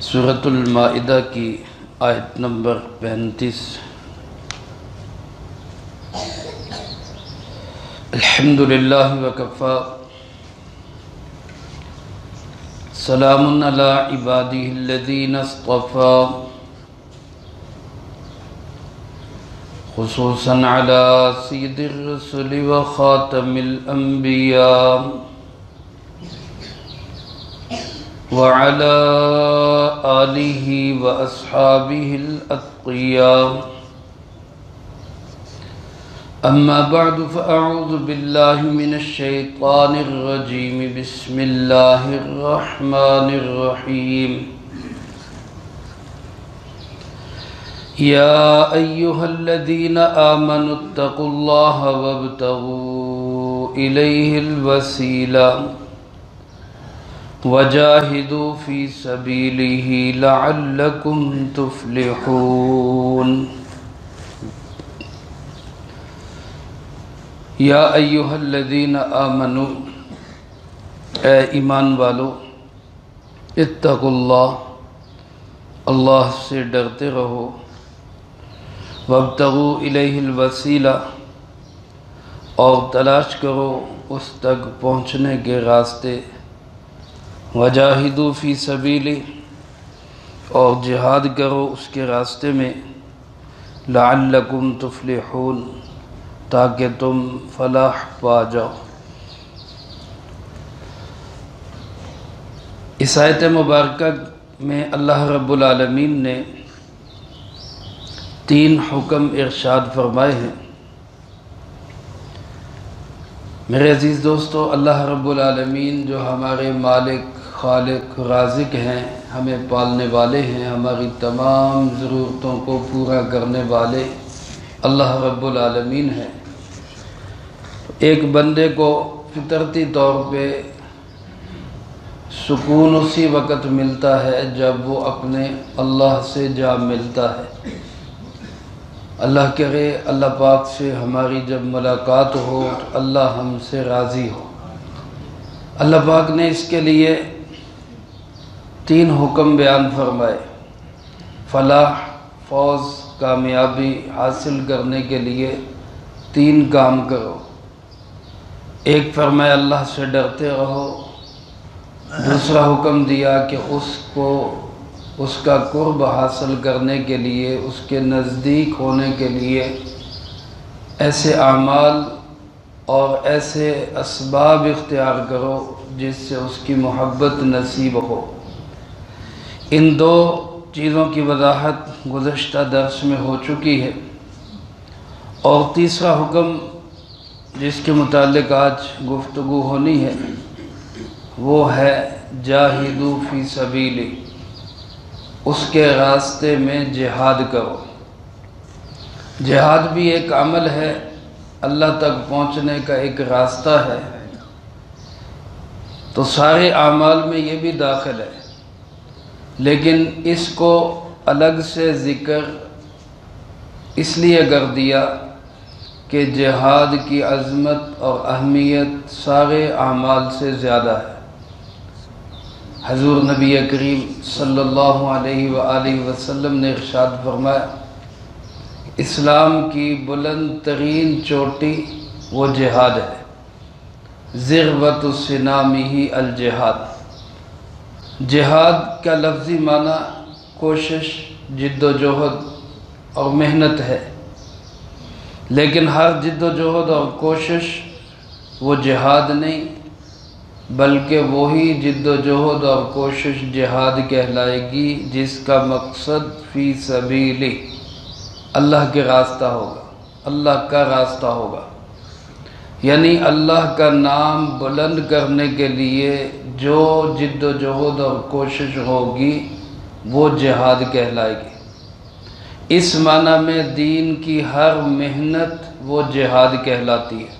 سورۃ المائدہ کی آیت نمبر 35۔ الحمدللہ وکفی، سلام علی عبادہ الذین اصطفی، خصوصاً علی سید الرسل وخاتم الانبیاء وعلى آلہ واصحابہ الاتقیاء، اما بعد فاعوذ باللہ من الشیطان الرجیم، بسم اللہ الرحمن الرحیم۔ یا ایہا الذین آمنوا اتقوا اللہ وابتغوا الیہ الوسیلہ وجاہدوا فی سبیلہ لعلکم تفلحون۔ یا ایہا الذین آمنوا، اے ایمان والو، اتقوا اللہ، اللہ سے ڈرتے رہو، وابتغوا الیہ الوسیلہ، اور تلاش کرو اس تک پہنچنے کے راستے، وجاہدوا فی سبیلہ، اور جہاد کرو اس کے راستے میں، لعلکم تفلحون، تاکہ تم فلاح پا جاؤ۔ اس آیت مبارکہ میں اللہ رب العالمین نے 3 حکم ارشاد فرمائے ہیں۔ میرے عزیز دوستو، اللہ رب العالمین جو ہمارے مالک، خالق، رازق ہیں، ہمیں پالنے والے ہیں، ہماری تمام ضرورتوں کو پورا کرنے والے اللہ رب العالمین ہے۔ ایک بندے کو فطرتی طور پہ سکون اسی وقت ملتا ہے جب وہ اپنے اللہ سے جا ملتا ہے۔ اللہ کرے اللہ پاک سے ہماری جب ملاقات ہو تو اللہ ہم سے راضی ہو۔ اللہ پاک نے اس کے لیے 3 حکم بیان فرمائے۔ فلاح، فوز، کامیابی حاصل کرنے کے لیے 3 کام کرو۔ ایک فرمایا اللہ سے ڈرتے رہو، دوسرا حکم دیا کہ اس کا قرب حاصل کرنے کے لیے، اس کے نزدیک ہونے کے لیے ایسے اعمال اور ایسے اسباب اختیار کرو جس سے اس کی محبت نصیب ہو۔ ان 2 چیزوں کی وضاحت گزشتہ درس میں ہو چکی ہے، اور تیسرا حکم جس کے متعلق آج گفتگو ہونی ہے وہ ہے جاہدوا فی سبیلہ، اس کے راستے میں جہاد کرو۔ جہاد بھی ایک عمل ہے، اللہ تک پہنچنے کا ایک راستہ ہے، تو سارے اعمال میں یہ بھی داخل ہے، لیکن اس کو الگ سے ذکر اس لیے کر دیا کہ جہاد کی عظمت اور اہمیت سارے اعمال سے زیادہ ہے۔ حضور نبی کریم صلی اللہ علیہ وآلہ وسلم نے ارشاد فرمایا، اسلام کی بلند ترین چوٹی وہ جہاد ہے، ذروۃ سنامہ الجہاد۔ جہاد کا لفظی معنی کوشش، جد و جہد اور محنت ہے، لیکن ہر جد و جہد اور کوشش وہ جہاد نہیں، بلکہ وہی جد و جہد اور کوشش جہاد کہلائے گی جس کا مقصد فی سبیلہ، اللہ کے راستہ ہوگا، اللہ کا راستہ ہوگا، یعنی اللہ کا نام بلند کرنے کے لیے جو جد و جہد اور کوشش ہوگی وہ جہاد کہلائے گی۔ اس معنی میں دین کی ہر محنت وہ جہاد کہلاتی ہے۔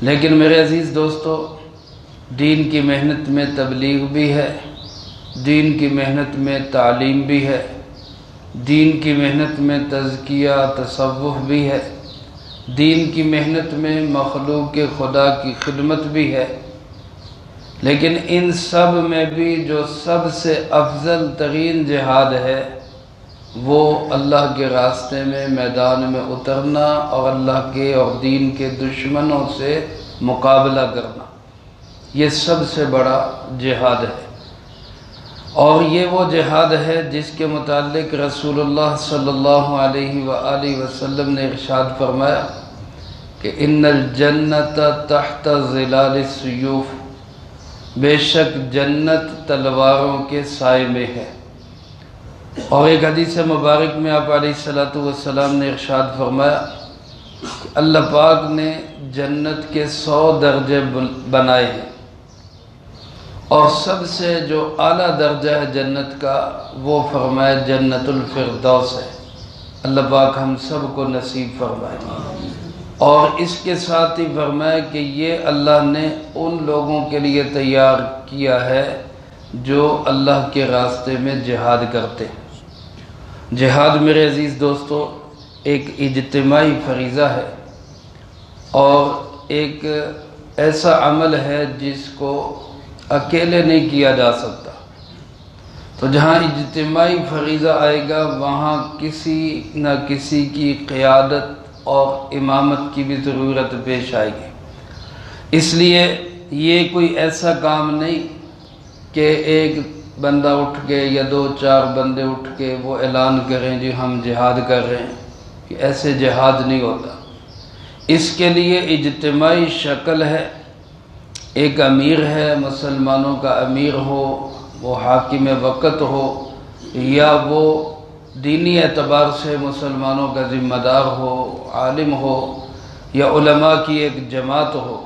لیکن میرے عزیز دوستو، دین کی محنت میں تبلیغ بھی ہے، دین کی محنت میں تعلیم بھی ہے، دین کی محنت میں تزکیہ تصوف بھی ہے، دین کی محنت میں مخلوق خدا کی خدمت بھی ہے، لیکن ان سب میں بھی جو سب سے افضل ترین جہاد ہے وہ اللہ کے راستے میں میدان میں اترنا اور اللہ کے اور دین کے دشمنوں سے مقابلہ کرنا، یہ سب سے بڑا جہاد ہے۔ اور یہ وہ جہاد ہے جس کے متعلق رسول اللہ صلی اللہ علیہ وآلہ وسلم نے ارشاد فرمایا کہ ان الجنت تحت ظلال السیوف، بے شک جنت تلواروں کے سائے میں ہے۔ اور ایک حدیث مبارک میں آپ علیہ السلام نے ارشاد فرمایا کہ اللہ پاک نے جنت کے 100 درجے بنائے ہیں، اور سب سے جو اعلیٰ درجہ ہے جنت کا وہ فرمایا جنت الفردوس ہے۔ اللہ پاک ہم سب کو نصیب فرمائے۔ اور اس کے ساتھ ہی فرمایا کہ یہ اللہ نے ان لوگوں کے لیے تیار کیا ہے جو اللہ کے راستے میں جہاد کرتے ہیں۔ جہاد میرے عزیز دوستو ایک اجتماعی فریضہ ہے اور ایک ایسا عمل ہے جس کو اکیلے نہیں کیا جا سکتا۔ تو جہاں اجتماعی فریضہ آئے گا وہاں کسی نہ کسی کی قیادت اور امامت کی بھی ضرورت پیش آئے گی۔ اس لیے یہ کوئی ایسا کام نہیں کہ ایک بندہ اٹھ کے یا 2-4 بندے اٹھ کے وہ اعلان کریں جی ہم جہاد کر رہے ہیں، کہ ایسے جہاد نہیں ہوتا۔ اس کے لیے اجتماعی شکل ہے، ایک امیر ہے، مسلمانوں کا امیر ہو، وہ حاکم وقت ہو، یا وہ دینی اعتبار سے مسلمانوں کا ذمہ دار ہو، عالم ہو، یا علماء کی ایک جماعت ہو،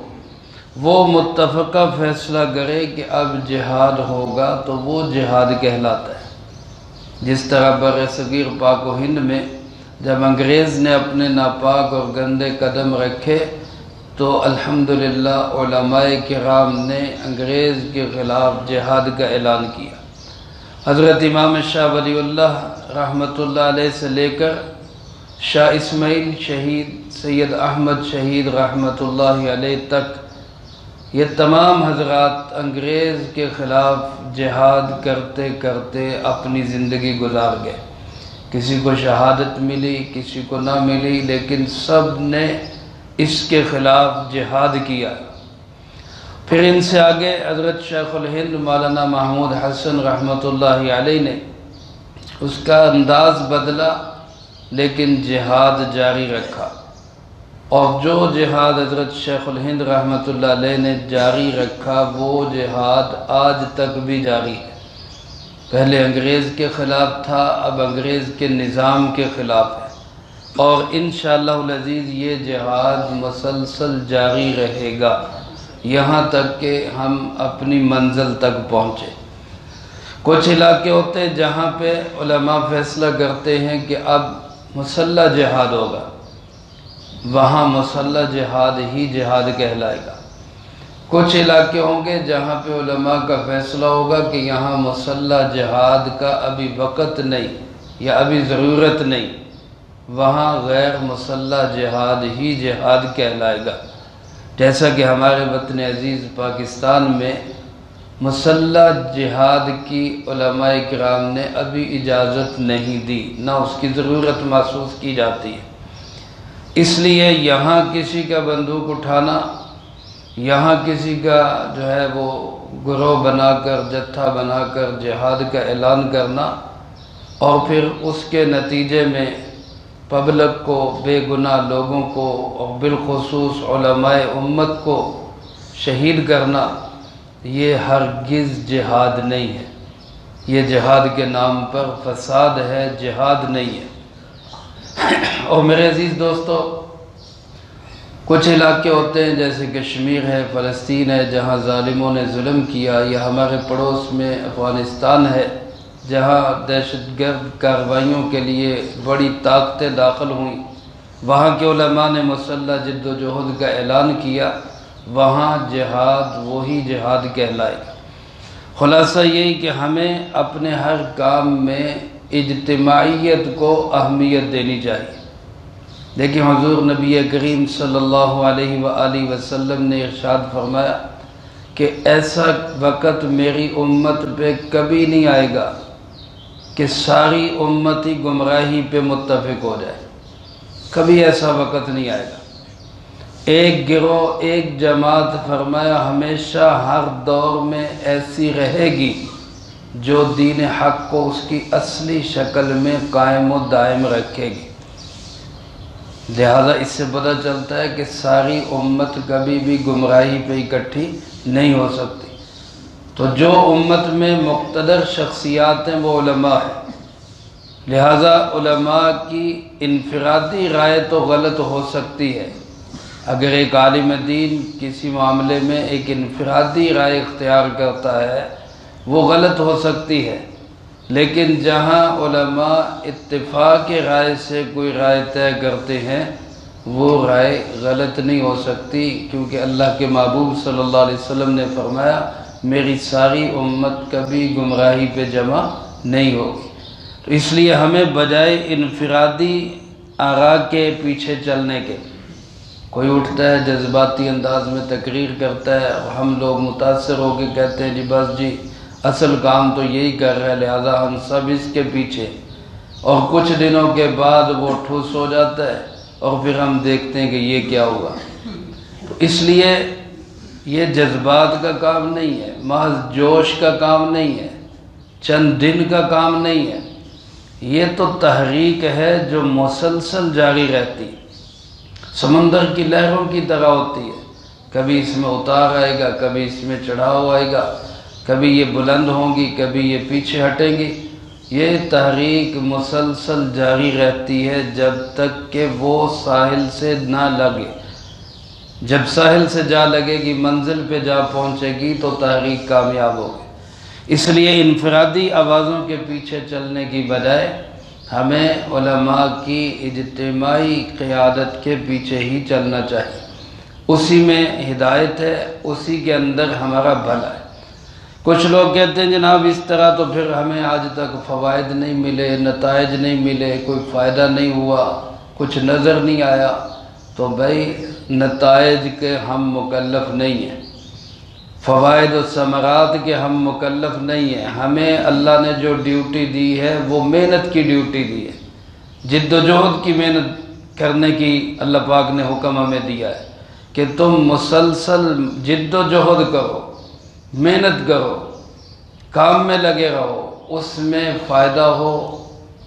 وہ متفقہ فیصلہ کرے کہ اب جہاد ہوگا تو وہ جہاد کہلاتا ہے۔ جس طرح بر صغیر پاک و ہند میں جب انگریز نے اپنے ناپاک اور گندے قدم رکھے تو الحمدللہ علماء کرام نے انگریز کے خلاف جہاد کا اعلان کیا۔ حضرت امام شاہ ولی اللہ رحمۃ اللہ علیہ سے لے کر شاہ اسماعیل شہید، سید احمد شہید رحمۃ اللہ علیہ تک یہ تمام حضرات انگریز کے خلاف جہاد کرتے کرتے اپنی زندگی گزار گئے۔ کسی کو شہادت ملی، کسی کو نہ ملی، لیکن سب نے اس کے خلاف جہاد کیا۔ پھر ان سے آگے حضرت شیخ الہند مولانا محمود حسن رحمۃ اللہ علیہ نے اس کا انداز بدلا لیکن جہاد جاری رکھا، اور جو جہاد حضرت شیخ الہند رحمۃ اللہ علیہ نے جاری رکھا وہ جہاد آج تک بھی جاری ہے۔ پہلے انگریز کے خلاف تھا، اب انگریز کے نظام کے خلاف ہے، اور انشاءاللہ العزیز یہ جہاد مسلسل جاری رہے گا یہاں تک کہ ہم اپنی منزل تک پہنچے۔ کچھ علاقے ہوتے ہیں جہاں پہ علماء فیصلہ کرتے ہیں کہ اب مسلح جہاد ہوگا، وہاں مسلح جہاد ہی جہاد کہلائے گا۔ کچھ علاقے ہوں گے جہاں پہ علماء کا فیصلہ ہوگا کہ یہاں مسلح جہاد کا ابھی وقت نہیں یا ابھی ضرورت نہیں، وہاں غیر مسلح جہاد ہی جہاد کہلائے گا۔ جیسا کہ ہمارے وطن عزیز پاکستان میں مسلح جہاد کی علماء کرام نے ابھی اجازت نہیں دی، نہ اس کی ضرورت محسوس کی جاتی ہے۔ اس لیے یہاں کسی کا بندوق اٹھانا، یہاں کسی کا جو ہے وہ گروہ بنا کر جتھا بنا کر جہاد کا اعلان کرنا، اور پھر اس کے نتیجے میں پبلک کو، بے گناہ لوگوں کو اور بالخصوص علماء امت کو شہید کرنا، یہ ہرگز جہاد نہیں ہے۔ یہ جہاد کے نام پر فساد ہے، جہاد نہیں ہے۔ اور میرے عزیز دوستو، کچھ علاقے ہوتے ہیں جیسے کشمیر ہے، فلسطین ہے، جہاں ظالموں نے ظلم کیا، یا ہمارے پڑوس میں افغانستان ہے جہاں دہشت گرد کارروائیوں کے لیے بڑی طاقتیں داخل ہوئیں، وہاں کے علماء نے مسلح جد و جہد کا اعلان کیا، وہاں جہاد وہی جہاد کہلائے گا۔ خلاصہ یہی کہ ہمیں اپنے ہر کام میں اجتماعیت کو اہمیت دینی چاہیے۔ دیکھیں حضور نبی کریم صلی اللہ علیہ وآلہ وسلم نے ارشاد فرمایا کہ ایسا وقت میری امت پہ کبھی نہیں آئے گا کہ ساری امتی گمراہی پہ متفق ہو جائے، کبھی ایسا وقت نہیں آئے گا۔ ایک گروہ، ایک جماعت، فرمایا ہمیشہ ہر دور میں ایسی رہے گی جو دین حق کو اس کی اصلی شکل میں قائم و دائم رکھے گی۔ لہذا اس سے پتہ چلتا ہے کہ ساری امت کبھی بھی گمراہی پہ اکٹھی نہیں ہو سکتی۔ تو جو امت میں مقتدر شخصیات ہیں وہ علماء ہیں، لہذا علماء کی انفرادی رائے تو غلط ہو سکتی ہے۔ اگر ایک عالم دین کسی معاملے میں ایک انفرادی رائے اختیار کرتا ہے وہ غلط ہو سکتی ہے، لیکن جہاں علماء اتفاق رائے سے کوئی رائے طے کرتے ہیں وہ رائے غلط نہیں ہو سکتی، کیونکہ اللہ کے محبوب صلی اللہ علیہ وسلم نے فرمایا میری ساری امت کبھی گمراہی پہ جمع نہیں ہوگی۔ تو اس لیے ہمیں بجائے انفرادی آراء کے پیچھے چلنے کے، کوئی اٹھتا ہے جذباتی انداز میں تقریر کرتا ہے اور ہم لوگ متاثر ہو کے کہتے ہیں جی بس جی اصل کام تو یہی کر رہا ہے لہذا ہم سب اس کے پیچھے، اور کچھ دنوں کے بعد وہ ٹھوس ہو جاتا ہے اور پھر ہم دیکھتے ہیں کہ یہ کیا ہوا۔ تو اس لیے یہ جذبات کا کام نہیں ہے، محض جوش کا کام نہیں ہے، چند دن کا کام نہیں ہے، یہ تو تحریک ہے جو مسلسل جاری رہتی، سمندر کی لہروں کی طرح ہوتی ہے، کبھی اس میں اتار آئے گا، کبھی اس میں چڑھاؤ آئے گا، کبھی یہ بلند ہوں گی، کبھی یہ پیچھے ہٹیں گی۔ یہ تحریک مسلسل جاری رہتی ہے جب تک کہ وہ ساحل سے نہ لگے۔ جب ساحل سے جا لگے گی، منزل پہ جا پہنچے گی تو تحریک کامیاب ہوگی۔ اس لیے انفرادی آوازوں کے پیچھے چلنے کی بجائے ہمیں علماء کی اجتماعی قیادت کے پیچھے ہی چلنا چاہیے، اسی میں ہدایت ہے، اسی کے اندر ہمارا بھلا ہے۔ کچھ لوگ کہتے ہیں جناب اس طرح تو پھر ہمیں آج تک فوائد نہیں ملے، نتائج نہیں ملے، کوئی فائدہ نہیں ہوا، کچھ نظر نہیں آیا۔ تو بھائی نتائج کے ہم مکلف نہیں ہیں، فوائد و ثمرات کے ہم مکلف نہیں ہیں۔ ہمیں اللہ نے جو ڈیوٹی دی ہے وہ محنت کی ڈیوٹی دی ہے، جد و جہد کی محنت کرنے کی اللہ پاک نے حکم ہمیں دیا ہے کہ تم مسلسل جد و جہد کرو، محنت کرو، کام میں لگے رہو، اس میں فائدہ ہو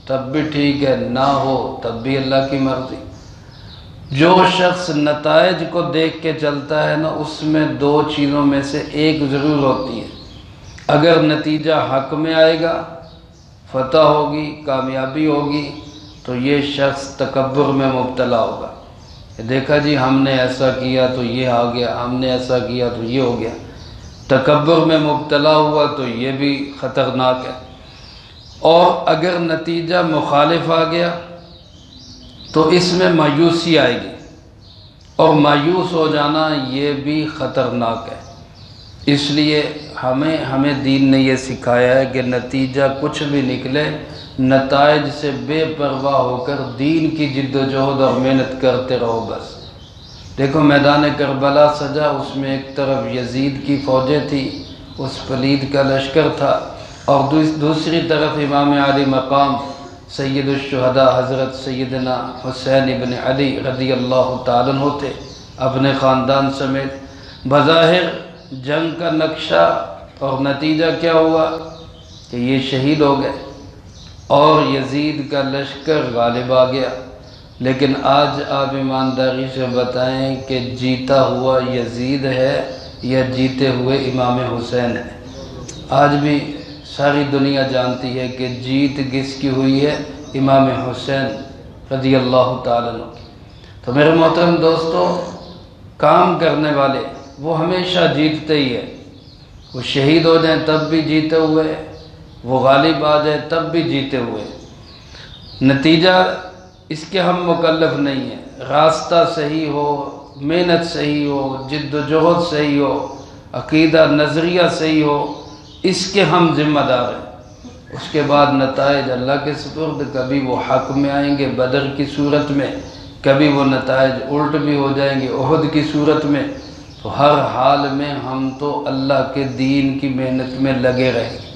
تب بھی ٹھیک ہے، نہ ہو تب بھی اللہ کی مرضی۔ جو شخص نتائج کو دیکھ کے چلتا ہے نا، اس میں دو چیزوں میں سے ایک ضرور ہوتی ہے، اگر نتیجہ حق میں آئے گا، فتح ہوگی، کامیابی ہوگی، تو یہ شخص تکبر میں مبتلا ہوگا، دیکھا جی ہم نے ایسا کیا تو یہ آ گیا، ہم نے ایسا کیا تو یہ ہو گیا۔ تکبر میں مبتلا ہوا تو یہ بھی خطرناک ہے۔ اور اگر نتیجہ مخالف آ گیا تو اس میں مایوسی آئے گی، اور مایوس ہو جانا یہ بھی خطرناک ہے۔ اس لیے ہمیں دین نے یہ سکھایا ہے کہ نتیجہ کچھ بھی نکلے، نتائج سے بے پرواہ ہو کر دین کی جد و جہد اور محنت کرتے رہو بس۔ دیکھو میدان کربلا سجا، اس میں ایک طرف یزید کی فوجیں تھی، اس پلید کا لشکر تھا، اور دوسری طرف امام علی مقام سید الشہداء حضرت سیدنا حسین ابن علی رضی اللہ تعالیٰ عنہ تھے، اپنے خاندان سمیت۔ بظاہر جنگ کا نقشہ اور نتیجہ کیا ہوا کہ یہ شہید ہو گئے اور یزید کا لشکر غالب آ گیا۔ لیکن آج آپ ایمانداری سے بتائیں کہ جیتا ہوا یزید ہے یا جیتے ہوئے امام حسین ہے؟ آج بھی ساری دنیا جانتی ہے کہ جیت کس کی ہوئی ہے؟ امام حسین رضی اللہ تعالیٰ عنہ کی۔ تو میرے محترم دوستو، کام کرنے والے وہ ہمیشہ جیتتے ہی ہے، وہ شہید ہو جائیں تب بھی جیتے ہوئے، وہ غالب آ جائے تب بھی جیتے ہوئے۔ نتیجہ اس کے ہم مکلف نہیں ہیں، راستہ صحیح ہو، محنت صحیح ہو، جد و جہد صحیح ہو، عقیدہ نظریہ صحیح ہو، اس کے ہم ذمہ دار ہیں۔ اس کے بعد نتائج اللہ کے سپرد، کبھی وہ حق میں آئیں گے بدر کی صورت میں، کبھی وہ نتائج الٹ بھی ہو جائیں گے احد کی صورت میں۔ تو ہر حال میں ہم تو اللہ کے دین کی محنت میں لگے رہیں گے۔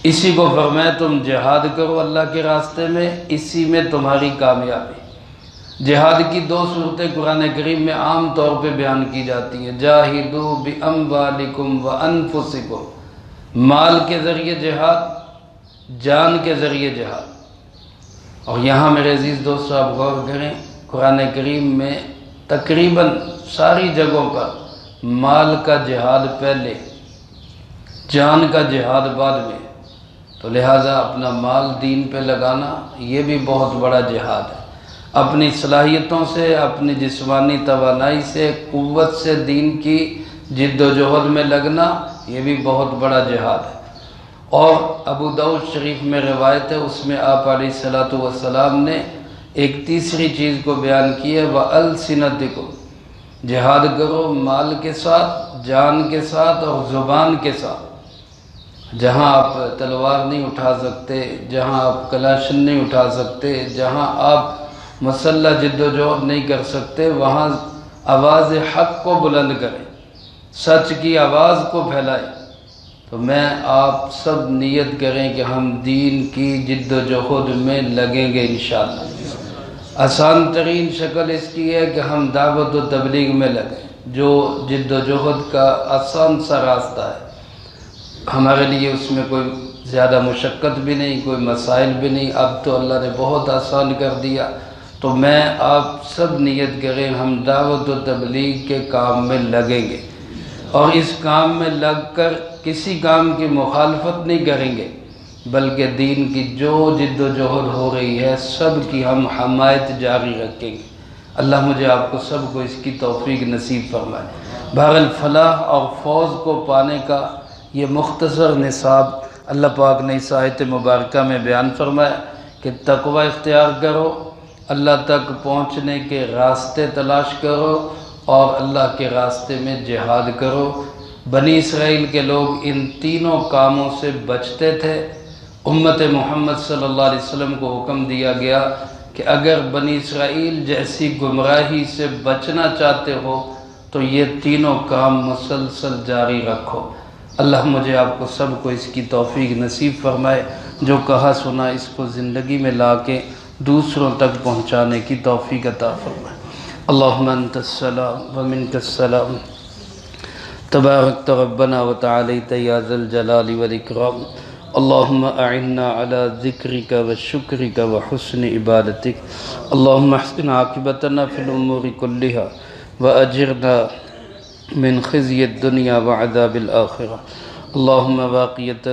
اسی کو فرمایا تم جہاد کرو اللہ کے راستے میں، اسی میں تمہاری کامیابی۔ جہاد کی دو صورتیں قرآن کریم میں عام طور پہ بیان کی جاتی ہیں، جاہدوا باموالکم وانفسکم، مال کے ذریعے جہاد، جان کے ذریعے جہاد۔ اور یہاں میرے عزیز دوستو آپ غور کریں، قرآن کریم میں تقریباً ساری جگہوں پر مال کا جہاد پہلے، جان کا جہاد بعد میں، تو لہٰذا اپنا مال دین پہ لگانا یہ بھی بہت بڑا جہاد ہے۔ اپنی صلاحیتوں سے، اپنی جسمانی توانائی سے، قوت سے دین کی جد و جہد میں لگنا یہ بھی بہت بڑا جہاد ہے۔ اور ابو داؤد شریف میں روایت ہے، اس میں آپ علیہ السلام نے ایک تیسری چیز کو بیان کی ہے، وَأَلْسِنَتِكُمْ، جہاد کرو مال کے ساتھ، جان کے ساتھ اور زبان کے ساتھ۔ جہاں آپ تلوار نہیں اٹھا سکتے، جہاں آپ کلاشن نہیں اٹھا سکتے، جہاں آپ مسلح جد و جہد نہیں کر سکتے، وہاں آواز حق کو بلند کریں، سچ کی آواز کو پھیلائیں۔ تو میں آپ سب نیت کریں کہ ہم دین کی جد و جہد میں لگیں گے انشاءاللہ۔ آسان ترین شکل اس کی ہے کہ ہم دعوت و تبلیغ میں لگیں، جو جد و جہد کا آسان سا راستہ ہے۔ ہمارے لیے اس میں کوئی زیادہ مشقت بھی نہیں، کوئی مسائل بھی نہیں، اب تو اللہ نے بہت آسان کر دیا۔ تو میں آپ سب نیت کریں ہم دعوت و تبلیغ کے کام میں لگیں گے، اور اس کام میں لگ کر کسی کام کی مخالفت نہیں کریں گے، بلکہ دین کی جو جد و جہد ہو رہی ہے سب کی ہم حمایت جاری رکھیں گے۔ اللہ مجھے آپ کو سب کو اس کی توفیق نصیب فرمائے۔ بہرحال فلاح اور فوز کو پانے کا یہ مختصر نصاب اللہ پاک نے اس آیت مبارکہ میں بیان فرمایا کہ تقوی اختیار کرو، اللہ تک پہنچنے کے راستے تلاش کرو، اور اللہ کے راستے میں جہاد کرو۔ بنی اسرائیل کے لوگ ان تینوں کاموں سے بچتے تھے۔ امت محمد صلی اللہ علیہ وسلم کو حکم دیا گیا کہ اگر بنی اسرائیل جیسی گمراہی سے بچنا چاہتے ہو تو یہ تینوں کام مسلسل جاری رکھو۔ اللہ مجھے آپ کو سب کو اس کی توفیق نصیب فرمائے، جو کہا سنا اس کو زندگی میں لا کے دوسروں تک پہنچانے کی توفیق عطا فرمائے۔ اللہم انت السلام ومنک السلام، تبارکت ربنا وتعالیت یا ذا الجلال والاکرام۔ اللہم اعنا علی ذکرک وشکرک وحسن عبادتک۔ اللہم احسن عاقبتنا فی الامور کلہا واجرنا من خزی الدنیا وعذاب الآخرہ۔ اللہم واقیتا